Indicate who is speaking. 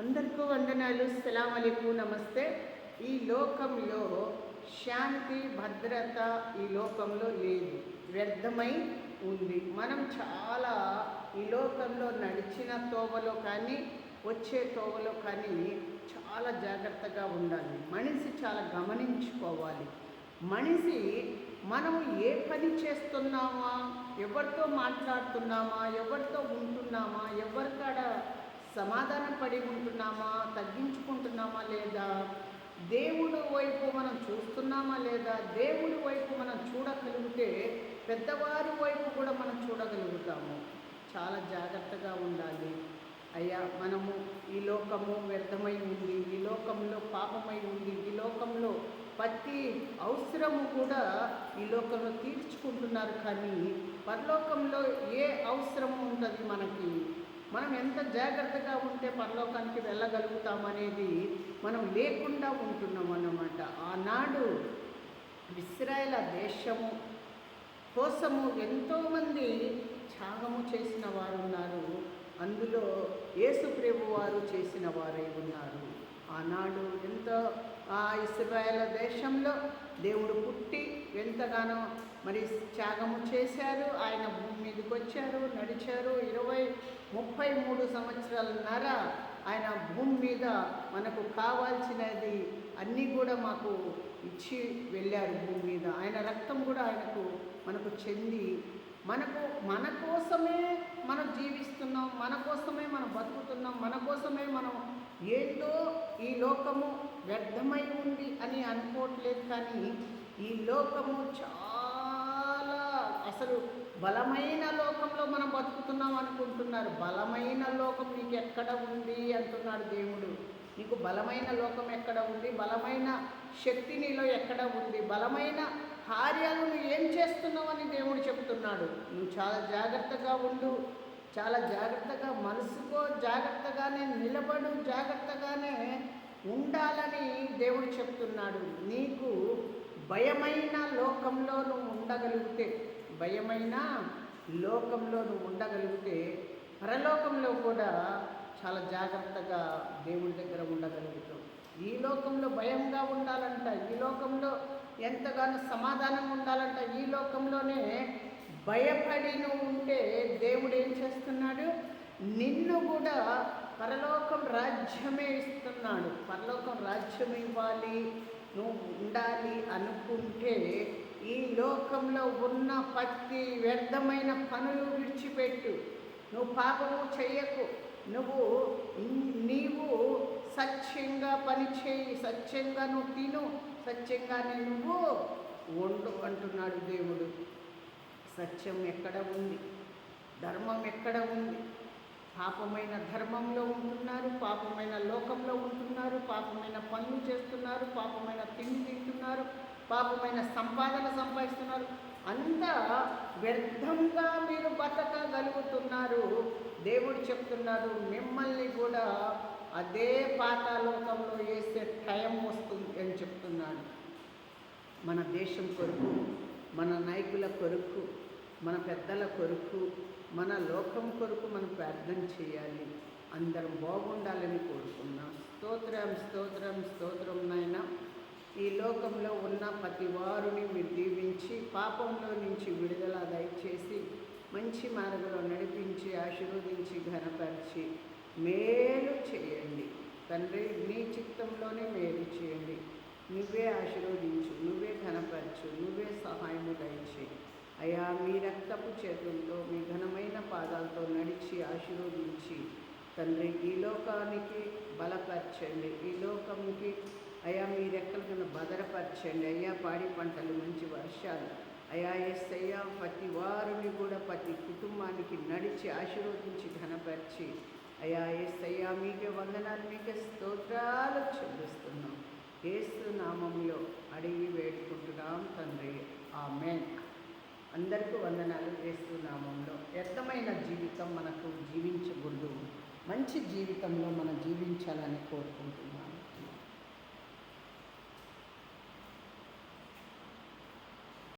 Speaker 1: అందరికీ వందనాలు. సలాం అలైకుం, నమస్తే. ఈ లోకంలో శాంతి భద్రత ఈ లోకంలో లేదు, వ్యర్థమై ఉంది. మనం చాలా ఈ లోకంలో నడిచిన తోవలో కానీ వచ్చే తోవలో కానీ చాలా జాగ్రత్తగా ఉండాలి. మనిషి చాలా గమనించుకోవాలి. మనిషి మనం ఏ పని చేస్తున్నామా, ఎవరితో మాట్లాడుతున్నామా, ఎవరితో ఉంటున్నామా, ఎవరికాడ సమాధానం పడి ఉంటున్నామా, తగ్గించుకుంటున్నామా లేదా, దేవుడు వైపు మనం చూస్తున్నామా లేదా. దేవుడి వైపు మనం చూడగలిగితే పెద్దవారి వైపు కూడా మనం చూడగలుగుతాము. చాలా జాగ్రత్తగా ఉండాలి. అయ్యా, మనము ఈ లోకము వ్యర్థమై ఉంది, ఈ లోకంలో పాపమై ఉంది, ఈ లోకంలో ప్రతి అవసరము కూడా ఈ లోకంలో తీర్చుకుంటున్నారు. కానీ పరలోకంలో ఏ అవసరము ఉంటుంది మనకి, మనం ఎంత జాగ్రత్తగా ఉంటే పరలోకానికి వెళ్ళగలుగుతామనేది మనం లేకుండా ఉంటున్నాం అన్నమాట. ఆనాడు ఇశ్రాయేలు దేశము కోసము ఎంతోమంది త్యాగము చేసిన వారు ఉన్నారు. అందులో యేసు ప్రభు వారు చేసిన వారై ఉన్నారు. ఆనాడు ఎంతో ఇశ్రాయేలు దేశంలో దేవుడు పుట్టి ఎంతగానో మరి త్యాగము చేశారు. ఆయన భూమి మీదకి వచ్చారు, నడిచారు. 33 సంవత్సరాలన్నర ఆయన భూమి మీద మనకు కావాల్సినది అన్నీ కూడా మాకు ఇచ్చి వెళ్ళారు. భూమి మీద ఆయన రక్తం కూడా మనకు చెంది మన కోసమే మనం జీవిస్తున్నాం, మన కోసమే మనం బతుకుతున్నాం, మన కోసమే మనం ఏందో ఈ లోకము వ్యర్థమై ఉంది అని అనుకోవట్లేదు. కానీ ఈ లోకము చాలా అసలు బలమైన లోకంలో మనం బతుకుతున్నాం అనుకుంటున్నారు. బలమైన లోకం నీకు ఎక్కడ ఉంది అంటున్నాడు దేవుడు. నీకు బలమైన లోకం ఎక్కడ ఉంది, బలమైన శక్తి నీలో ఎక్కడ ఉంది, బలమైన కార్యాలు నువ్వు ఏం చేస్తున్నావు అని దేవుడు చెప్తున్నాడు. నువ్వు చాలా జాగ్రత్తగా ఉండు, చాలా జాగ్రత్తగా మనసుకో, జాగ్రత్తగానే నిలబడు, జాగ్రత్తగానే ఉండాలని దేవుడు చెప్తున్నాడు. నీకు భయమైన లోకంలో నువ్వు ఉండగలిగితే, భయమైన లోకంలో నువ్వు ఉండగలిగితే పరలోకంలో కూడా చాలా జాగ్రత్తగా దేవుడి దగ్గర ఉండగలుగుతాం. ఈ లోకంలో భయంగా ఉండాలంట, ఈ లోకంలో ఎంతగానో సమాధానం ఉండాలంట. ఈ లోకంలోనే భయపడి నువ్వు ఉంటే దేవుడు ఏం చేస్తున్నాడు, నిన్ను కూడా పరలోకం రాజ్యమే ఇస్తున్నాడు. పరలోకం రాజ్యం ఇవ్వాలి, నువ్వు ఉండాలి అనుకుంటే ఈ లోకంలో ఉన్న ప్రతి వ్యర్థమైన పనులు విడిచిపెట్టు. నువ్వు పాపము చెయ్యకు, నీవు సత్యంగా పని చేయి, సత్యంగా నువ్వు తిను, సత్యంగానే నువ్వు వండు అంటున్నాడు దేవుడు. సత్యం ఎక్కడ ఉంది, ధర్మం ఎక్కడ ఉంది? పాపమైన ధర్మంలో ఉంటున్నారు, పాపమైన లోకంలో ఉంటున్నారు, పాపమైన పనులు చేస్తున్నారు, పాపమైన తిండి తింటున్నారు, పాపమైన సంపాదన సంపాదిస్తున్నారు. అంతా వ్యర్థంగా మీరు బతకగలుగుతున్నారు. దేవుడు చెప్తున్నాడు, మిమ్మల్ని కూడా అదే పాతాళలోకంలో వేసే టైం వస్తుంది అని చెప్తున్నాడు. మన దేశం కొరకు, మన నాయకుల కొరకు, మన పెద్దల కొరకు, మన లోకం కొరకు మనం ప్రార్థన చేయాలి. అందరం బాగుండాలని కోరుకున్నాం. స్తోత్రం స్తోత్రం స్తోత్రం నాయనా. ఈ లోకంలో ఉన్న ప్రతి వారిని మీరు దీవించి పాపంలో నుంచి విడుదల దయచేసి మంచి మార్గంలో నడిపించి ఆశీర్వదించి ఘనపరిచి మేలు చేయండి తండ్రి. నీ చిత్తంలోనే మేలు చేయండి. నువ్వే ఆశీర్వదించు, నువ్వే ఘనపరచు, నువ్వే సహాయము దయచేయి అయ్యా. మీ రక్తపు చేతులతో, మీ ఘనమైన పాదాలతో నడిచి ఆశీర్వదించి తండ్రి ఈ లోకానికి బలపరచండి. ఈ లోకంకి అయ్యా మీ రెక్కల కింద భద్రపరచండి అయ్యా. పాడి పంటలు, మంచి వర్షాలు అయ్యా. యేసయ్యా ప్రతి వారిని కూడా ప్రతి కుటుంబానికి నడిచి ఆశీర్వదించి ఘనపరిచి అయ్యా. యేసయ్యా మీకే వందనాలు, మీకే స్తోత్రాలు చెల్లిస్తున్నాం. యేసు నామంలో అడిగి వేడుకుంటున్నాం తండ్రి, ఆమేన్. అందరికీ వందనాలు. యేసు నామంలో వ్యర్థమైన జీవితం మనకు జీవించకూడదు, మంచి జీవితంలో మనం జీవించాలని కోరుకుంటున్నాం.